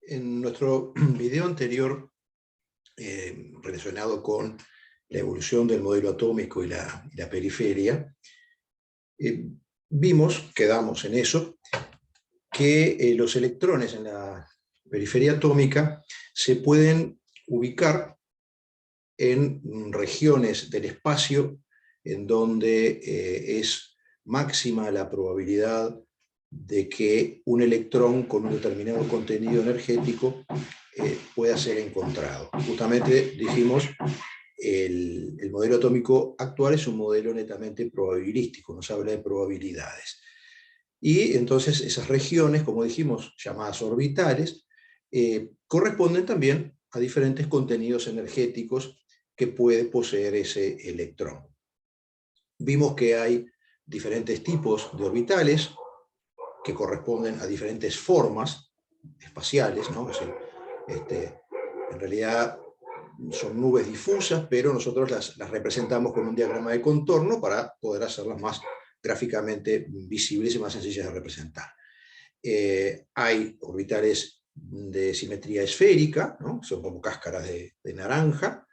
En nuestro video anterior, relacionado con la evolución del modelo atómico y la periferia, quedamos en eso, que los electrones en la periferia atómica se pueden ubicar en regiones del espacio en donde es máxima la probabilidad de que un electrón con un determinado contenido energético pueda ser encontrado. Justamente dijimos, el modelo atómico actual es un modelo netamente probabilístico, nos habla de probabilidades. Y entonces esas regiones, como dijimos, llamadas orbitales, corresponden también a diferentes contenidos energéticos que puede poseer ese electrón. Vimos que hay diferentes tipos de orbitales que corresponden a diferentes formas espaciales, ¿no? Es decir, en realidad son nubes difusas, pero nosotros las representamos con un diagrama de contorno para poder hacerlas más gráficamente visibles y más sencillas de representar. Hay orbitales de simetría esférica, ¿no? Son como cáscaras de naranja,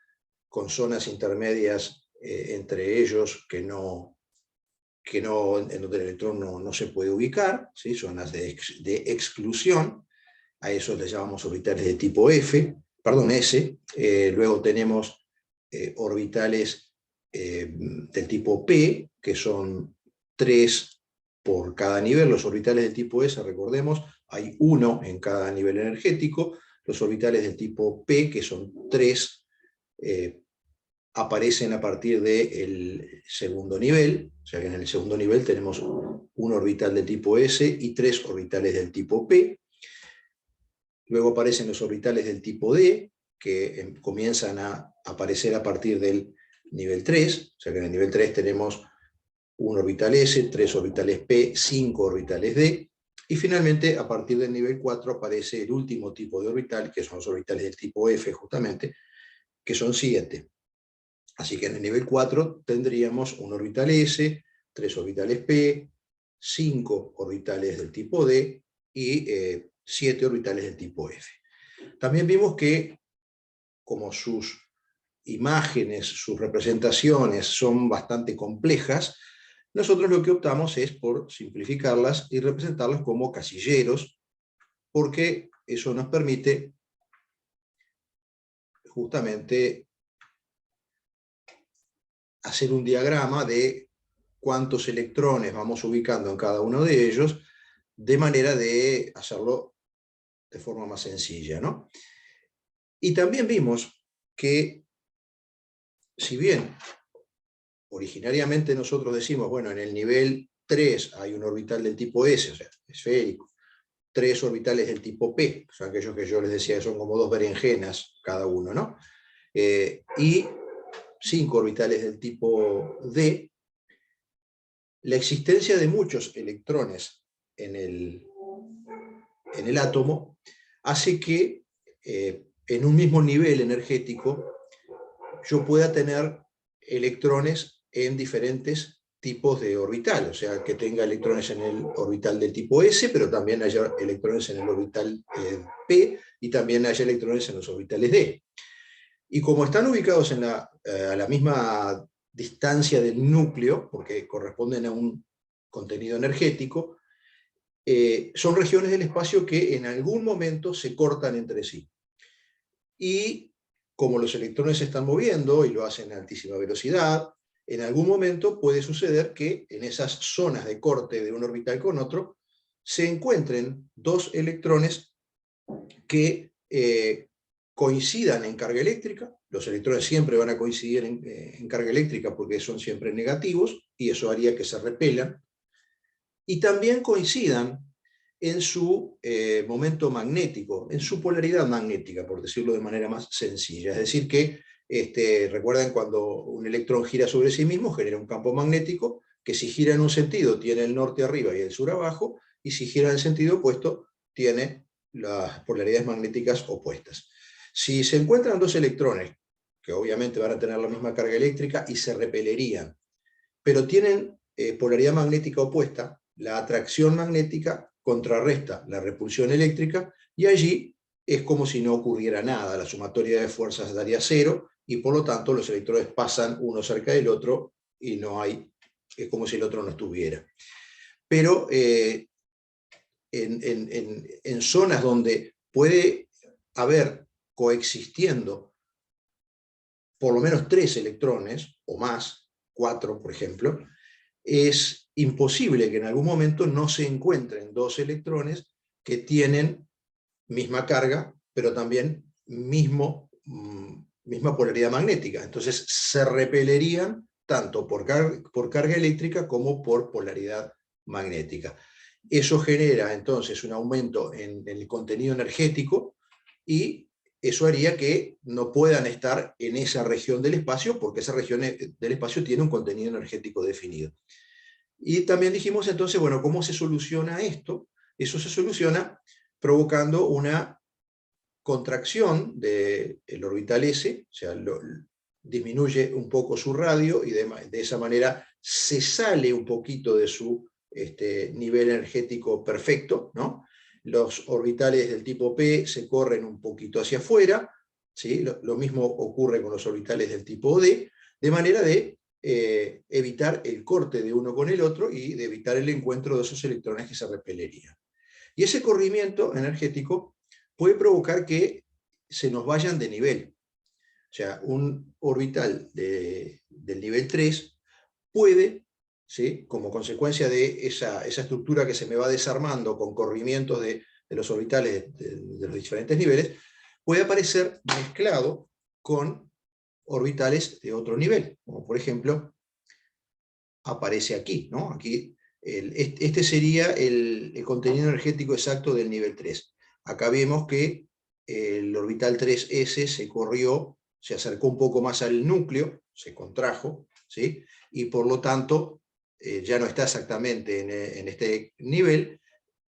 con zonas intermedias entre ellos en donde el electrón no se puede ubicar, ¿sí? Zonas de exclusión. A eso les llamamos orbitales de tipo S. Luego tenemos orbitales del tipo P, que son 3 por cada nivel. Los orbitales del tipo S, recordemos, hay 1 en cada nivel energético. Los orbitales del tipo P, que son 3, aparecen a partir del segundo nivel. O sea que en el segundo nivel tenemos un orbital de tipo S y 3 orbitales del tipo P. Luego aparecen los orbitales del tipo D, que comienzan a aparecer a partir del nivel 3, o sea que en el nivel 3 tenemos un orbital S, 3 orbitales P, 5 orbitales D, y finalmente a partir del nivel 4 aparece el último tipo de orbital, que son los orbitales del tipo F justamente, que son 7. Así que en el nivel 4 tendríamos un orbital S, 3 orbitales P, 5 orbitales del tipo D y 7 orbitales del tipo F. También vimos que, como sus imágenes, sus representaciones son bastante complejas, nosotros lo que optamos es por simplificarlas y representarlas como casilleros, porque eso nos permite justamente hacer un diagrama de cuántos electrones vamos ubicando en cada uno de ellos, de manera de hacerlo de forma más sencilla, ¿no? Y también vimos que, si bien originariamente nosotros decimos, bueno, en el nivel 3 hay un orbital del tipo S, o sea, esférico, 3 orbitales del tipo P, son aquellos que yo les decía que son como 2 berenjenas cada uno, ¿no? Y 5 orbitales del tipo D. La existencia de muchos electrones en el átomo hace que en un mismo nivel energético yo pueda tener electrones en diferentes tipos de orbital, o sea, que tenga electrones en el orbital del tipo S, pero también haya electrones en el orbital P, y también haya electrones en los orbitales D. Y como están ubicados a la misma distancia del núcleo, porque corresponden a un contenido energético, son regiones del espacio que en algún momento se cortan entre sí. Y como los electrones se están moviendo y lo hacen a altísima velocidad, en algún momento puede suceder que en esas zonas de corte de un orbital con otro se encuentren 2 electrones que coincidan en carga eléctrica. Los electrones siempre van a coincidir en carga eléctrica porque son siempre negativos, y eso haría que se repelan. Y también coincidan en su momento magnético, en su polaridad magnética, por decirlo de manera más sencilla. Es decir que, recuerden, cuando un electrón gira sobre sí mismo, genera un campo magnético que, si gira en un sentido, tiene el norte arriba y el sur abajo, y si gira en el sentido opuesto, tiene las polaridades magnéticas opuestas. Si se encuentran 2 electrones, que obviamente van a tener la misma carga eléctrica y se repelerían, pero tienen polaridad magnética opuesta, la atracción magnética contrarresta la repulsión eléctrica, y allí es como si no ocurriera nada, la sumatoria de fuerzas daría 0, y por lo tanto los electrones pasan uno cerca del otro, y no hay, es como si el otro no estuviera. Pero en zonas donde puede haber coexistiendo por lo menos 3 electrones, o más, 4 por ejemplo, es imposible que en algún momento no se encuentren 2 electrones que tienen misma carga, pero también misma polaridad magnética. Entonces se repelerían tanto por carga eléctrica como por polaridad magnética. Eso genera entonces un aumento en el contenido energético, y eso haría que no puedan estar en esa región del espacio, porque esa región del espacio tiene un contenido energético definido. Y también dijimos entonces, bueno, ¿cómo se soluciona esto? Eso se soluciona provocando una contracción del orbital S, o sea, disminuye un poco su radio, y de esa manera se sale un poquito de su nivel energético perfecto, ¿no? Los orbitales del tipo P se corren un poquito hacia afuera, ¿sí? Lo mismo ocurre con los orbitales del tipo D, de manera de evitar el corte de uno con el otro y de evitar el encuentro de esos electrones que se repelerían. Y ese corrimiento energético puede provocar que se nos vayan de nivel. O sea, un orbital del nivel 3 puede, ¿sí?, como consecuencia de esa estructura que se me va desarmando con corrimientos de los orbitales de los diferentes niveles, puede aparecer mezclado con orbitales de otro nivel, como por ejemplo aparece aquí, ¿no? Aquí este sería el contenido energético exacto del nivel 3. Acá vemos que el orbital 3s se corrió, se acercó un poco más al núcleo, se contrajo, ¿sí? Y por lo tanto ya no está exactamente en este nivel.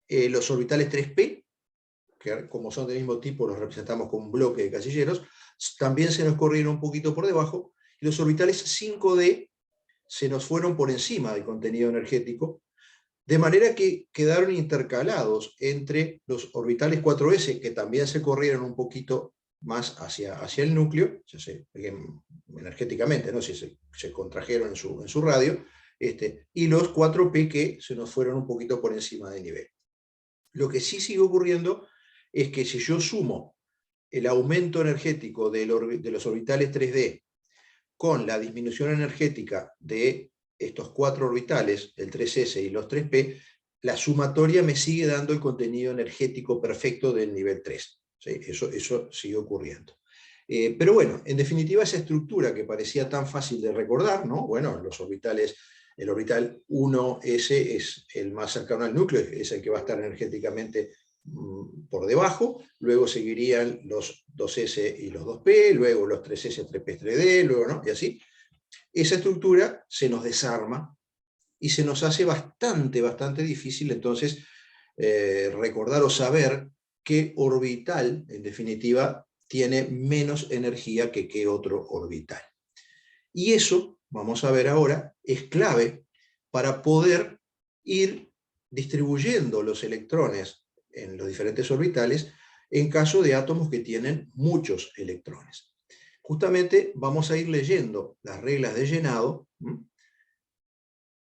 Los orbitales 3p, que como son del mismo tipo los representamos como un bloque de casilleros, también se nos corrieron un poquito por debajo, y los orbitales 5d se nos fueron por encima del contenido energético, de manera que quedaron intercalados entre los orbitales 4s, que también se corrieron un poquito más hacia el núcleo, energéticamente, ¿no? Si se contrajeron en su radio, y los 4p que se nos fueron un poquito por encima del nivel. Lo que sí sigue ocurriendo es que si yo sumo el aumento energético de los orbitales 3D con la disminución energética de estos 4 orbitales, el 3s y los 3p, la sumatoria me sigue dando el contenido energético perfecto del nivel 3. ¿Sí? Eso sigue ocurriendo. Pero bueno, en definitiva, esa estructura que parecía tan fácil de recordar, ¿no? Bueno, los orbitales, el orbital 1s es el más cercano al núcleo, es el que va a estar energéticamente por debajo, luego seguirían los 2s y los 2p, luego los 3s, 3p, 3d, luego, ¿no? Y así. Esa estructura se nos desarma y se nos hace bastante difícil entonces recordar o saber qué orbital, en definitiva, tiene menos energía que qué otro orbital. Y eso, vamos a ver ahora, es clave para poder ir distribuyendo los electrones en los diferentes orbitales en caso de átomos que tienen muchos electrones. Justamente vamos a ir leyendo las reglas de llenado,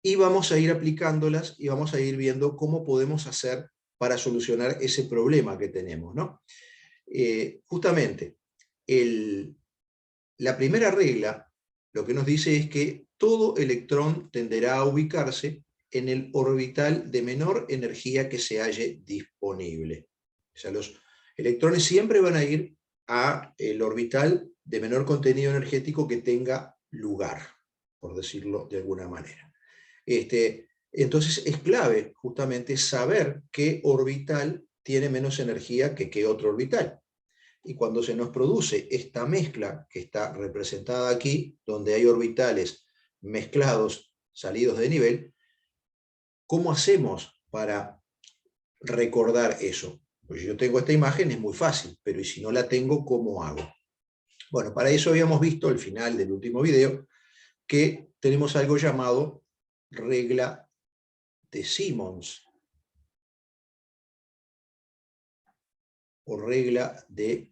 y vamos a ir aplicándolas y vamos a ir viendo cómo podemos hacer para solucionar ese problema que tenemos, ¿no? Justamente, la primera regla lo que nos dice es que todo electrón tenderá a ubicarse en el orbital de menor energía que se halle disponible. O sea, los electrones siempre van a ir al orbital de menor contenido energético que tenga lugar, por decirlo de alguna manera. Entonces es clave justamente saber qué orbital tiene menos energía que qué otro orbital. Y cuando se nos produce esta mezcla que está representada aquí, donde hay orbitales mezclados, salidos de nivel, ¿cómo hacemos para recordar eso? Pues yo tengo esta imagen, es muy fácil, pero ¿y si no la tengo, cómo hago? Bueno, para eso habíamos visto al final del último video que tenemos algo llamado regla de Simons. o regla de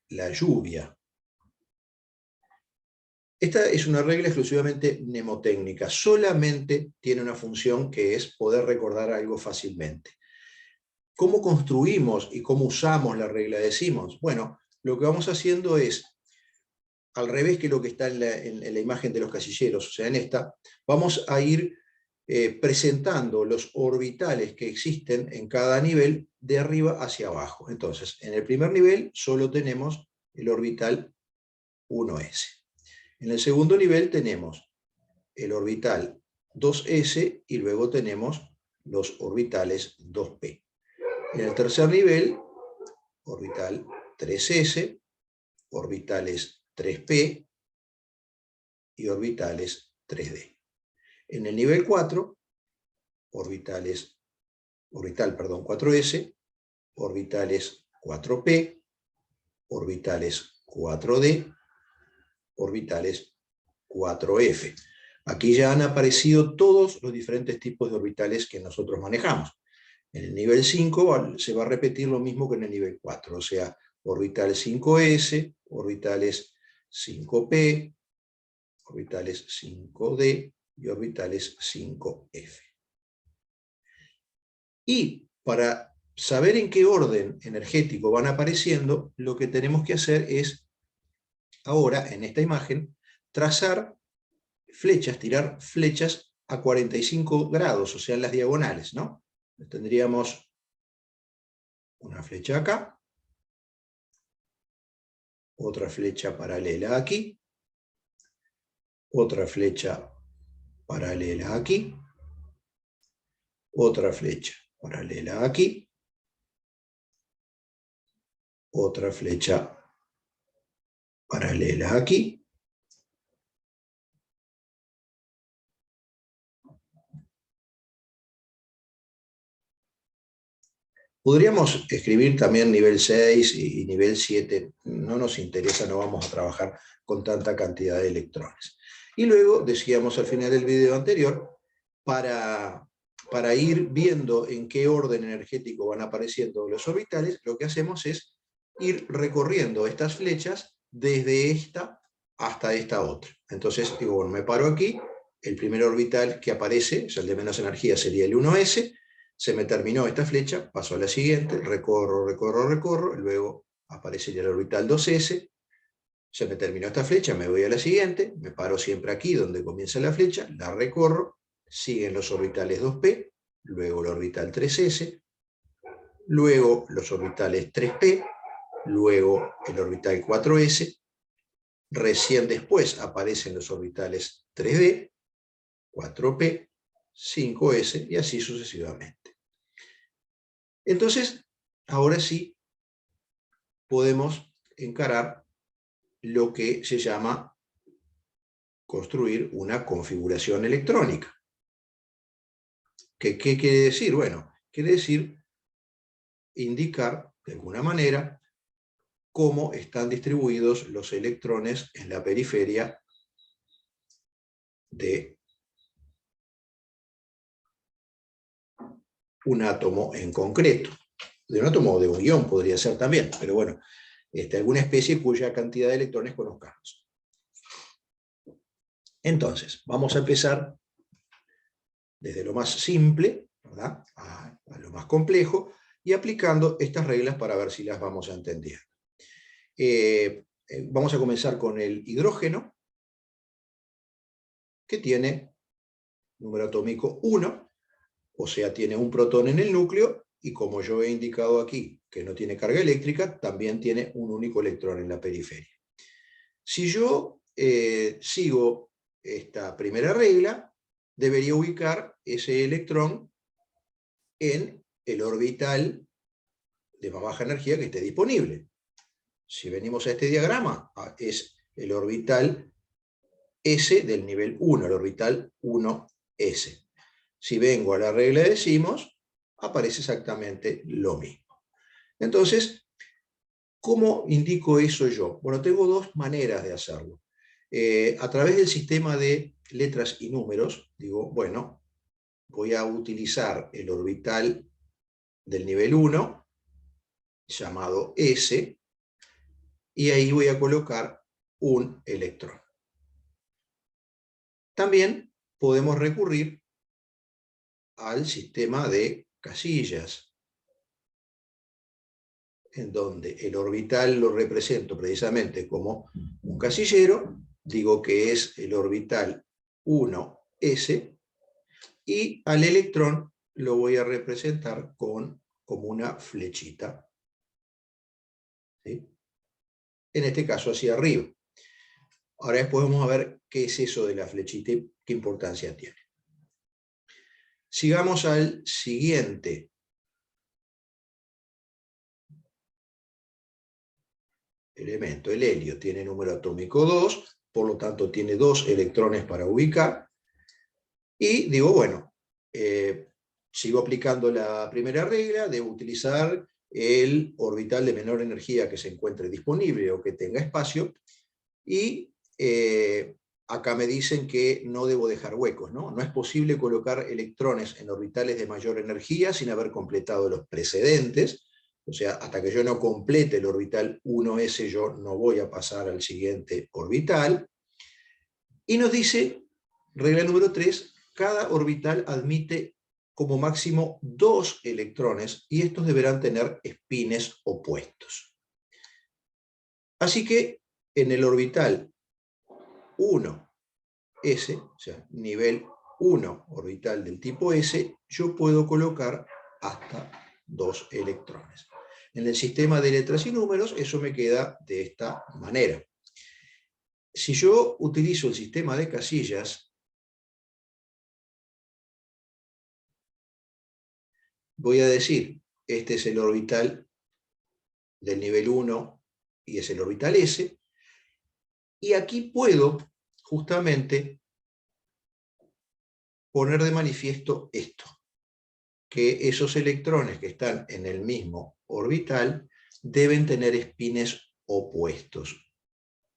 la lluvia. Esta es una regla exclusivamente mnemotécnica, solamente tiene una función que es poder recordar algo fácilmente. ¿Cómo construimos y cómo usamos la regla de Simons? Bueno, lo que vamos haciendo es, al revés que lo que está en la imagen de los casilleros, o sea, en esta, vamos a ir presentando los orbitales que existen en cada nivel de arriba hacia abajo. Entonces, en el primer nivel solo tenemos el orbital 1s. En el segundo nivel tenemos el orbital 2s y luego tenemos los orbitales 2p. En el tercer nivel, orbital 3s, orbitales 3p y orbitales 3d. En el nivel 4, orbital 4s, orbitales 4p, orbitales 4d, orbitales 4f. Aquí ya han aparecido todos los diferentes tipos de orbitales que nosotros manejamos. En el nivel 5 se va a repetir lo mismo que en el nivel 4, o sea, orbital 5s, orbitales 5p, orbitales 5d y orbitales 5f. Y para saber en qué orden energético van apareciendo, lo que tenemos que hacer es, ahora, en esta imagen, trazar flechas, tirar flechas a 45 grados, o sea, en las diagonales, ¿no? Tendríamos una flecha acá, otra flecha paralela aquí, otra flecha paralela aquí, otra flecha paralela aquí, otra flecha paralela aquí, podríamos escribir también nivel 6 y nivel 7, no nos interesa, no vamos a trabajar con tanta cantidad de electrones. Y luego, decíamos al final del video anterior, para ir viendo en qué orden energético van apareciendo los orbitales, lo que hacemos es ir recorriendo estas flechas desde esta hasta esta otra. Entonces, digo, bueno, me paro aquí, el primer orbital que aparece, o sea, el de menos energía, sería el 1s, se me terminó esta flecha, paso a la siguiente, recorro, recorro, recorro, luego aparecería el orbital 2s, se me terminó esta flecha, me voy a la siguiente, me paro siempre aquí donde comienza la flecha, la recorro, siguen los orbitales 2p, luego el orbital 3s, luego los orbitales 3p, luego el orbital 4s, recién después aparecen los orbitales 3d, 4p, 5s y así sucesivamente. Entonces, ahora sí podemos encarar lo que se llama construir una configuración electrónica. ¿Qué quiere decir? Bueno, quiere decir indicar de alguna manera cómo están distribuidos los electrones en la periferia de un átomo en concreto. De un átomo o de un ion podría ser también, pero bueno, alguna especie cuya cantidad de electrones conozcamos. Entonces, vamos a empezar desde lo más simple, ¿verdad?, a lo más complejo, y aplicando estas reglas para ver si las vamos entendiendo. Vamos a comenzar con el hidrógeno, que tiene número atómico 1, o sea, tiene un protón en el núcleo, y como yo he indicado aquí que no tiene carga eléctrica, también tiene un único electrón en la periferia. Si yo sigo esta primera regla, debería ubicar ese electrón en el orbital de más baja energía que esté disponible. Si venimos a este diagrama, es el orbital S del nivel 1, el orbital 1s. Si vengo a la regla de Simons, aparece exactamente lo mismo. Entonces, ¿cómo indico eso yo? Bueno, tengo dos maneras de hacerlo. A través del sistema de letras y números, digo, bueno, voy a utilizar el orbital del nivel 1 llamado S, y ahí voy a colocar un electrón. También podemos recurrir al sistema de casillas, en donde el orbital lo represento precisamente como un casillero, digo que es el orbital 1s, y al electrón lo voy a representar como una flechita, ¿sí? En este caso hacia arriba. Ahora después vamos a ver qué es eso de la flechita y qué importancia tiene. Sigamos al siguiente elemento. El helio tiene número atómico 2, por lo tanto tiene 2 electrones para ubicar. Y digo, bueno, sigo aplicando la primera regla, debo utilizar el orbital de menor energía que se encuentre disponible o que tenga espacio, y acá me dicen que no debo dejar huecos, ¿no? No es posible colocar electrones en orbitales de mayor energía sin haber completado los precedentes, o sea, hasta que yo no complete el orbital 1s, yo no voy a pasar al siguiente orbital. Y nos dice, regla número 3, cada orbital admite como máximo 2 electrones, y estos deberán tener espines opuestos. Así que en el orbital 1s, o sea, nivel 1 orbital del tipo S, yo puedo colocar hasta 2 electrones. En el sistema de letras y números eso me queda de esta manera. Si yo utilizo el sistema de casillas, voy a decir, este es el orbital del nivel 1 y es el orbital S, y aquí puedo justamente poner de manifiesto esto, que esos electrones que están en el mismo orbital deben tener espines opuestos.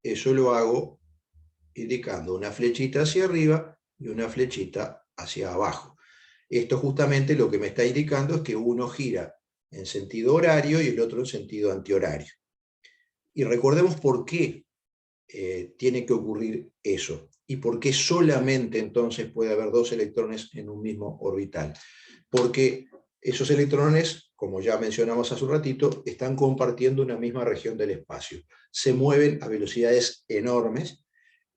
Eso lo hago indicando una flechita hacia arriba y una flechita hacia abajo. Esto justamente lo que me está indicando es que uno gira en sentido horario y el otro en sentido antihorario. Y recordemos por qué tiene que ocurrir eso, y por qué solamente entonces puede haber 2 electrones en un mismo orbital. Porque esos electrones, como ya mencionamos hace un ratito, están compartiendo una misma región del espacio. Se mueven a velocidades enormes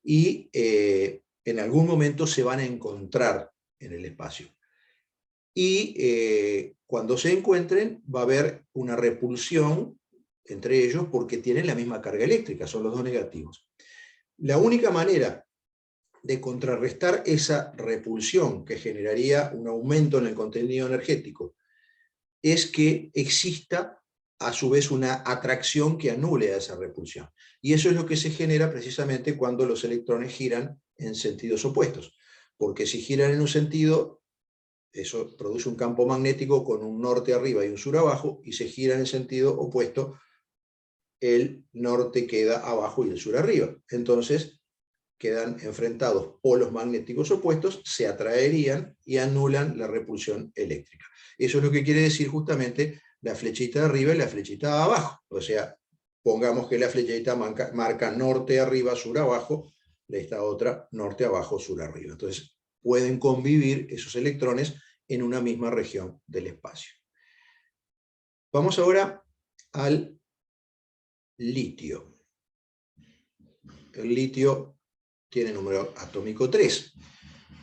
y en algún momento se van a encontrar en el espacio. Y cuando se encuentren va a haber una repulsión entre ellos porque tienen la misma carga eléctrica, son los dos negativos. La única manera de contrarrestar esa repulsión que generaría un aumento en el contenido energético es que exista a su vez una atracción que anule a esa repulsión. Y eso es lo que se genera precisamente cuando los electrones giran en sentidos opuestos. Porque si giran en un sentido, eso produce un campo magnético con un norte arriba y un sur abajo, y se gira en el sentido opuesto, el norte queda abajo y el sur arriba. Entonces quedan enfrentados polos magnéticos opuestos, se atraerían y anulan la repulsión eléctrica. Eso es lo que quiere decir justamente la flechita de arriba y la flechita de abajo. O sea, pongamos que la flechita marca norte arriba, sur abajo, esta otra norte abajo, sur arriba. Entonces pueden convivir esos electrones en una misma región del espacio. Vamos ahora al litio. El litio tiene número atómico 3.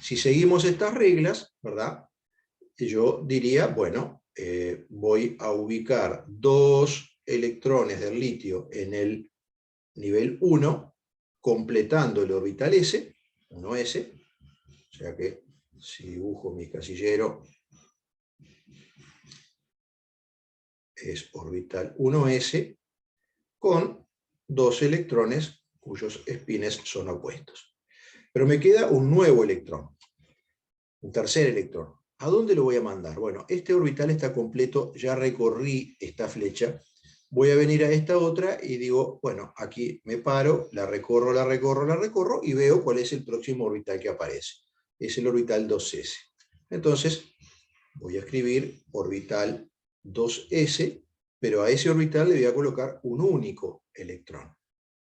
Si seguimos estas reglas, ¿verdad? Yo diría, bueno, voy a ubicar 2 electrones del litio en el nivel 1, completando el orbital S, 1s, o sea que si dibujo mi casillero es orbital 1s, con 2 electrones cuyos espines son opuestos. Pero me queda un nuevo electrón, un tercer electrón. ¿A dónde lo voy a mandar? Bueno, este orbital está completo, ya recorrí esta flecha, voy a venir a esta otra y digo, bueno, aquí me paro, la recorro, la recorro, la recorro y veo cuál es el próximo orbital que aparece. Es el orbital 2s. Entonces, voy a escribir orbital 2s pero a ese orbital le voy a colocar un único electrón.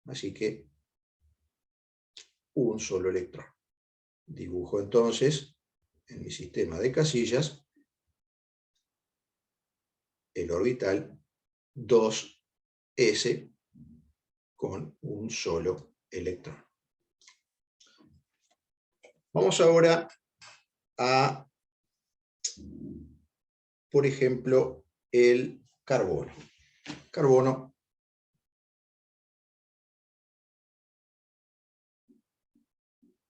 Así que un solo electrón. Dibujo entonces en mi sistema de casillas el orbital 2s con un solo electrón. Vamos ahora a, por ejemplo, el carbono. Carbono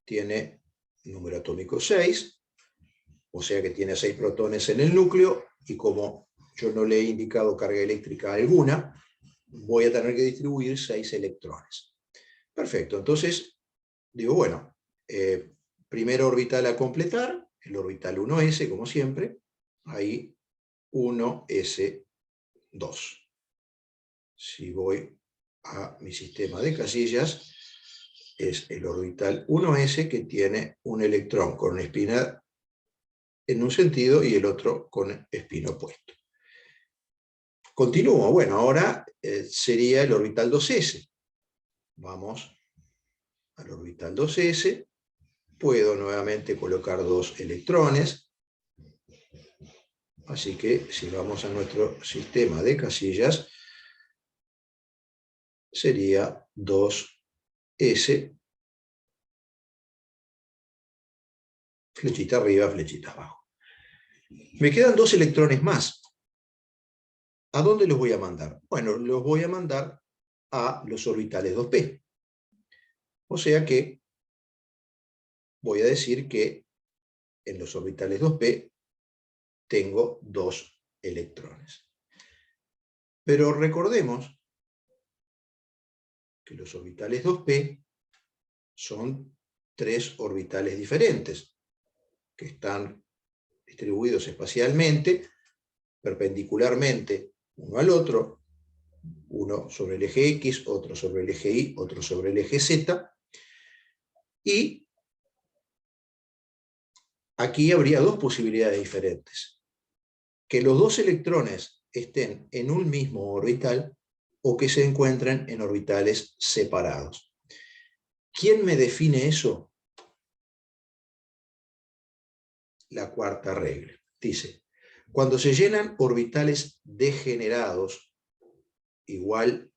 tiene número atómico 6, o sea que tiene 6 protones en el núcleo, y como yo no le he indicado carga eléctrica alguna, voy a tener que distribuir 6 electrones. Perfecto, entonces digo, bueno, primer orbital a completar, el orbital 1s, como siempre, ahí 1s2. Si voy a mi sistema de casillas, es el orbital 1s que tiene un electrón con espina en un sentido y el otro con espín opuesto. Continúo, bueno, ahora sería el orbital 2s. Vamos al orbital 2s, puedo nuevamente colocar 2 electrones, así que si vamos a nuestro sistema de casillas, sería 2s, flechita arriba, flechita abajo. Me quedan 2 electrones más. ¿A dónde los voy a mandar? Bueno, los voy a mandar a los orbitales 2p. O sea que voy a decir que en los orbitales 2p tengo 2 electrones. Pero recordemos que los orbitales 2p son 3 orbitales diferentes, que están distribuidos espacialmente, perpendicularmente uno al otro, uno sobre el eje X, otro sobre el eje Y, otro sobre el eje Z, y aquí habría 2 posibilidades diferentes. Que los 2 electrones estén en un mismo orbital o que se encuentren en orbitales separados. ¿Quién me define eso? La cuarta regla. Dice, cuando se llenan orbitales degenerados, igual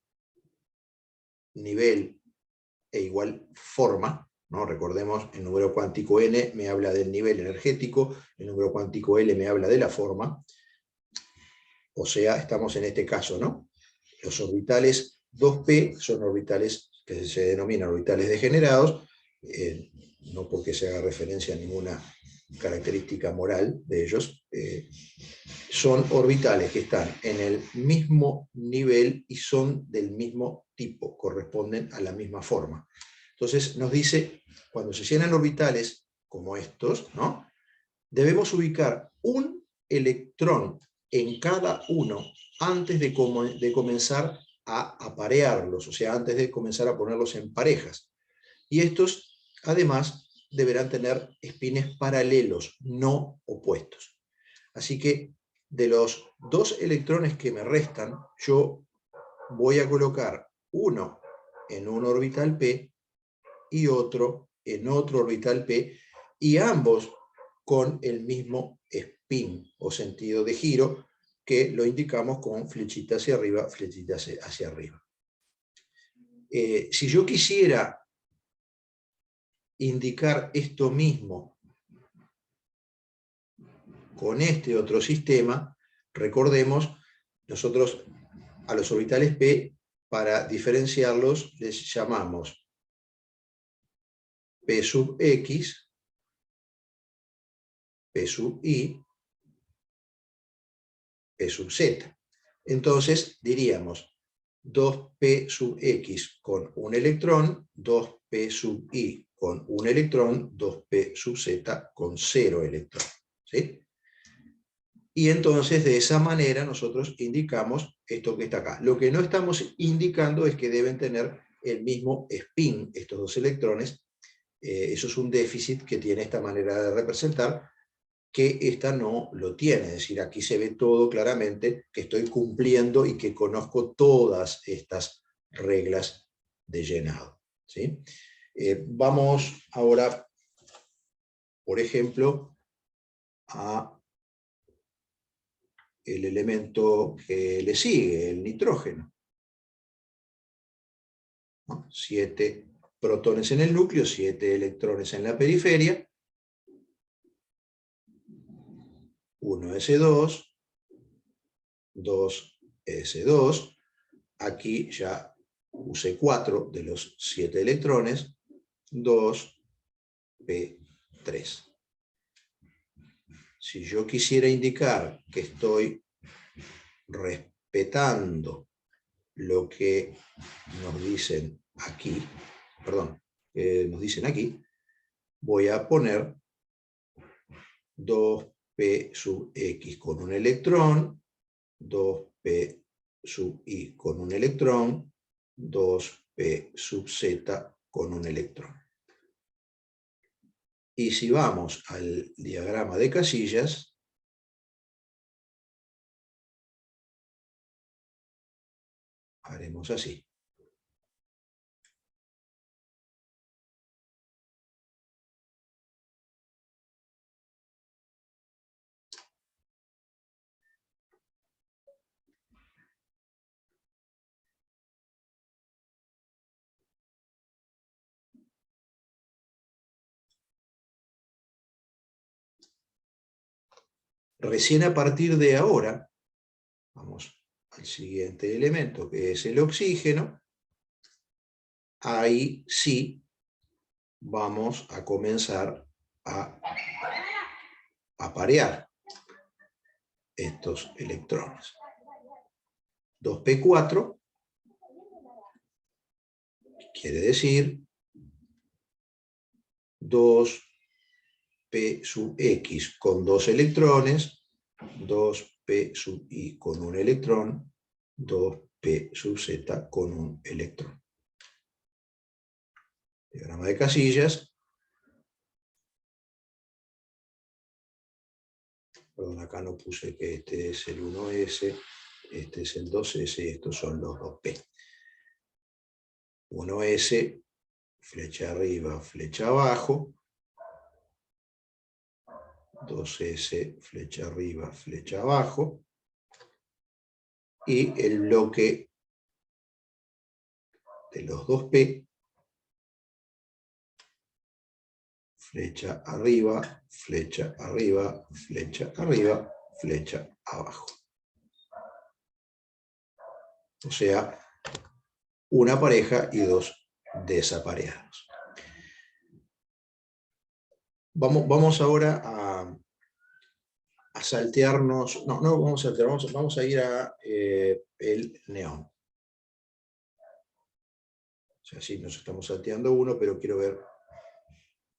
nivel e igual forma, ¿no? Recordemos, el número cuántico n me habla del nivel energético, el número cuántico L me habla de la forma, o sea, estamos en este caso, ¿no? Los orbitales 2p son orbitales que se denominan orbitales degenerados, no porque se haga referencia a ninguna característica moral de ellos, son orbitales que están en el mismo nivel y son del mismo tipo, corresponden a la misma forma. Entonces nos dice, cuando se llenan orbitales como estos, ¿no? Debemos ubicar un electrón en cada uno antes de comenzar a aparearlos, o sea, antes de comenzar a ponerlos en parejas. Y estos, además, deberán tener espines paralelos, no opuestos. Así que, de los 2 electrones que me restan, yo voy a colocar uno en un orbital p y otro en otro orbital p, y ambos con el mismo spin o sentido de giro, que lo indicamos con flechita hacia arriba, flechita hacia arriba. Si yo quisiera indicar esto mismo con este otro sistema, recordemos, nosotros a los orbitales p, para diferenciarlos, les llamamos p sub x, p sub y, p sub z. Entonces diríamos 2p sub x con un electrón, 2p sub y con un electrón, 2p sub z con 0 electrón. ¿Sí? Y entonces de esa manera nosotros indicamos esto que está acá. Lo que no estamos indicando es que deben tener el mismo spin estos 2 electrones. Eso es un déficit que tiene esta manera de representar, que esta no lo tiene. Es decir, aquí se ve todo claramente que estoy cumpliendo y que conozco todas estas reglas de llenado, ¿sí? Vamos ahora, por ejemplo, a el elemento que le sigue, el nitrógeno, ¿no? 7 protones en el núcleo, 7 electrones en la periferia, 1s2, 2s2, aquí ya usé 4 de los 7 electrones, 2p3. Si yo quisiera indicar que estoy respetando lo que nos dicen aquí, nos dicen aquí, voy a poner 2p sub x con un electrón, 2p sub y con un electrón, 2p sub z con un electrón. Y si vamos al diagrama de casillas, haremos así. Recién a partir de ahora, vamos al siguiente elemento, que es el oxígeno, ahí sí vamos a comenzar a parear estos electrones. 2p4 quiere decir 2p sub x con 2 electrones, 2p sub y con un electrón, 2p sub z con un electrón. Diagrama de casillas. Perdón, acá no puse que este es el 1s, este es el 2s y estos son los 2p. 1s, flecha arriba, flecha abajo. 2s, flecha arriba, flecha abajo. Y el bloque de los 2p, flecha arriba, flecha arriba, flecha arriba, flecha abajo. O sea, una pareja y dos desapareados. Vamos ahora a saltearnos, no vamos a saltear, vamos a ir a el neón. O sea, sí, nos estamos salteando uno, pero quiero ver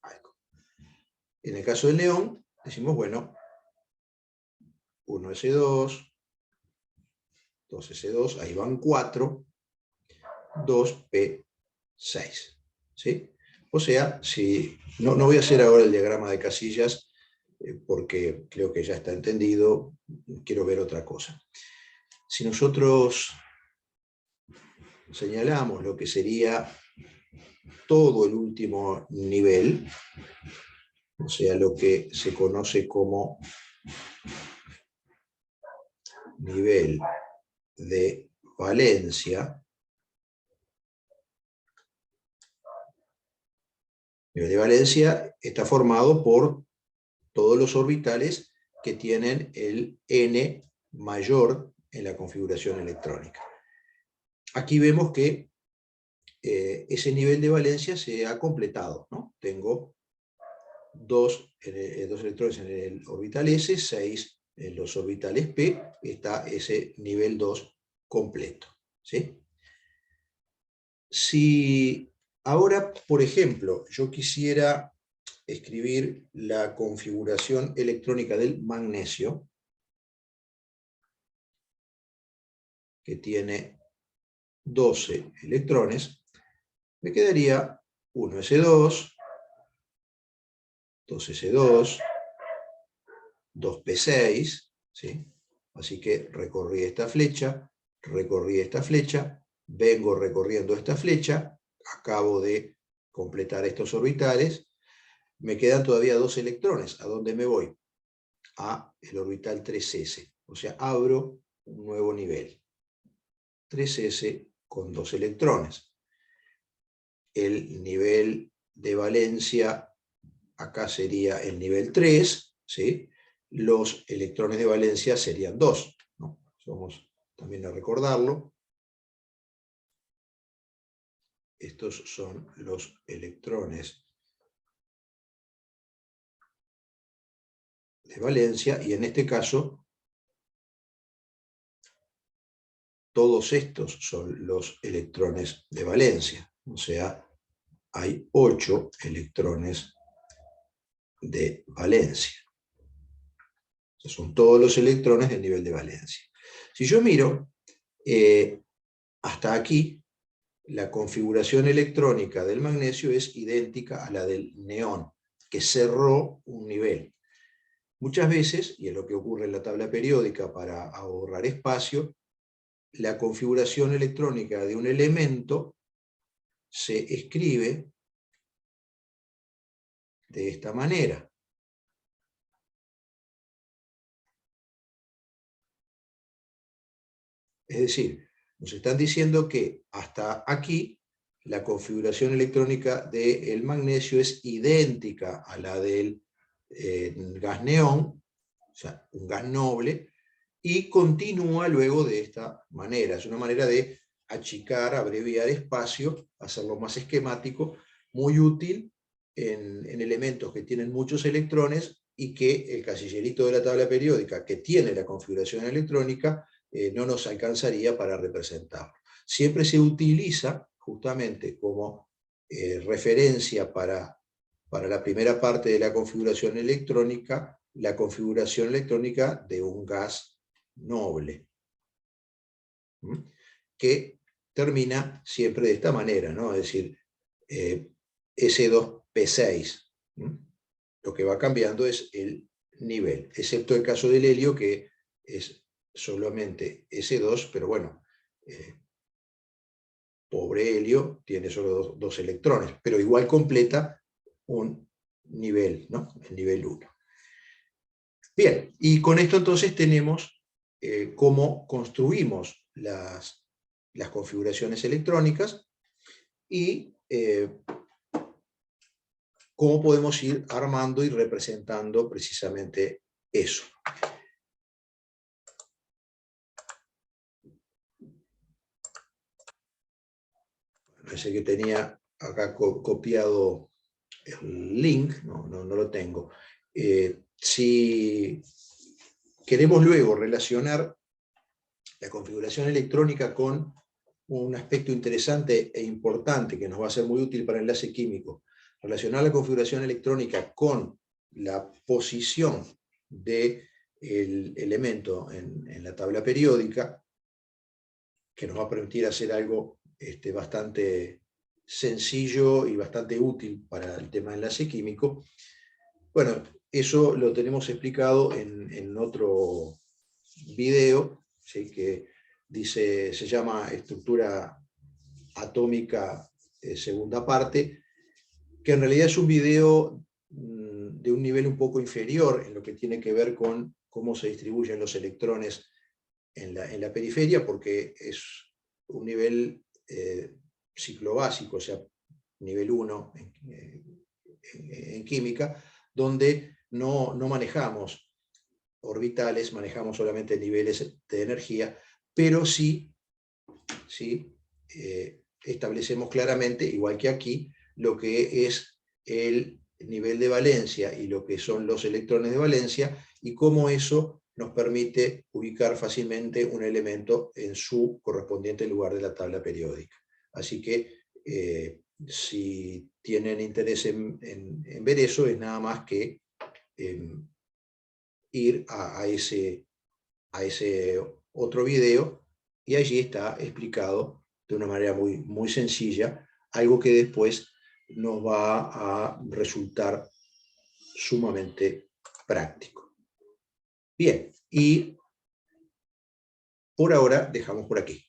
algo. En el caso del neón, decimos, bueno, 1s2, 2s2, ahí van 4, 2p6. ¿Sí? O sea, si, no voy a hacer ahora el diagrama de casillas, porque creo que ya está entendido, quiero ver otra cosa. Si nosotros señalamos lo que sería todo el último nivel, o sea, lo que se conoce como nivel de valencia, el nivel de valencia está formado por todos los orbitales que tienen el n mayor en la configuración electrónica. Aquí vemos que ese nivel de valencia se ha completado, ¿no? Tengo dos electrones en el orbital S, 6 en los orbitales P, está ese nivel 2 completo, ¿sí? Si ahora, por ejemplo, yo quisiera escribir la configuración electrónica del magnesio, que tiene 12 electrones, me quedaría 1s2, 2s2, 2p6, ¿sí? Así que recorrí esta flecha, vengo recorriendo esta flecha, acabo de completar estos orbitales, me quedan todavía 2 electrones. ¿A dónde me voy? A el orbital 3s, o sea, abro un nuevo nivel. 3s con 2 electrones. El nivel de valencia acá sería el nivel 3, ¿sí? Los electrones de valencia serían 2, ¿no? Vamos también a recordarlo. Estos son los electrones de valencia, y en este caso todos estos son los electrones de valencia, o sea, hay 8 electrones de valencia. Estos son todos los electrones del nivel de valencia. Si yo miro hasta aquí, la configuración electrónica del magnesio es idéntica a la del neón, que cerró un nivel. Muchas veces, y es lo que ocurre en la tabla periódica para ahorrar espacio, la configuración electrónica de un elemento se escribe de esta manera. Es decir, nos están diciendo que hasta aquí la configuración electrónica del magnesio es idéntica a la del gas neón, o sea, un gas noble, y continúa luego de esta manera. Es una manera de achicar, abreviar espacio, hacerlo más esquemático, muy útil en elementos que tienen muchos electrones y que el casillerito de la tabla periódica, que tiene la configuración electrónica, no nos alcanzaría para representarlo. Siempre se utiliza justamente como referencia para la primera parte de la configuración electrónica, la configuración electrónica de un gas noble, que termina siempre de esta manera, ¿no? Es decir, S2P6. Lo que va cambiando es el nivel, excepto el caso del helio, que es solamente S2, pero bueno, pobre helio, tiene solo dos electrones, pero igual completa un nivel, ¿no? El nivel 1. Bien, y con esto entonces tenemos cómo construimos las configuraciones electrónicas y cómo podemos ir armando y representando precisamente eso. Parece que tenía acá copiado el link, no lo tengo. Si queremos luego relacionar la configuración electrónica con un aspecto interesante e importante que nos va a ser muy útil para el enlace químico, relacionar la configuración electrónica con la posición del elemento en la tabla periódica, que nos va a permitir hacer algo bastante sencillo y bastante útil para el tema del enlace químico. Bueno, eso lo tenemos explicado en otro video, ¿sí? Que se llama Estructura Atómica, segunda parte, que en realidad es un video de un nivel un poco inferior en lo que tiene que ver con cómo se distribuyen los electrones en la periferia, porque es un nivel ciclo básico, o sea, nivel 1 en química, donde no manejamos orbitales, manejamos solamente niveles de energía, pero sí establecemos claramente, igual que aquí, lo que es el nivel de valencia y lo que son los electrones de valencia, y cómo eso nos permite ubicar fácilmente un elemento en su correspondiente lugar de la tabla periódica. Así que si tienen interés en ver eso, es nada más que ir a ese otro video, y allí está explicado de una manera muy sencilla, algo que después nos va a resultar sumamente práctico. Bien, y por ahora dejamos por aquí.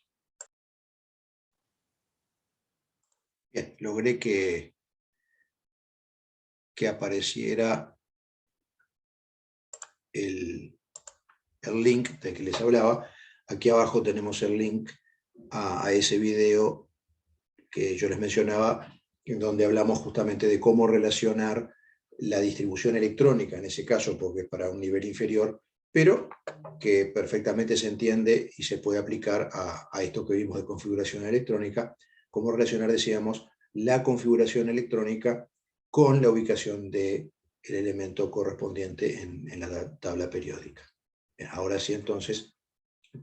Bien, logré que apareciera el link del que les hablaba. Aquí abajo tenemos el link a ese video que yo les mencionaba, en donde hablamos justamente de cómo relacionar la distribución electrónica, en ese caso porque es para un nivel inferior, pero que perfectamente se entiende y se puede aplicar a esto que vimos de configuración electrónica, cómo relacionar, decíamos, la configuración electrónica con la ubicación del elemento correspondiente en la tabla periódica. Ahora sí, entonces,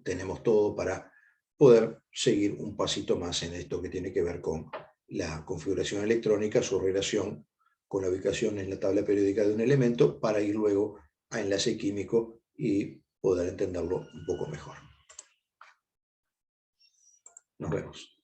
tenemos todo para poder seguir un pasito más en esto que tiene que ver con la configuración electrónica, su relación con la ubicación en la tabla periódica de un elemento, para ir luego a enlace químico y poder entenderlo un poco mejor. Nos vemos.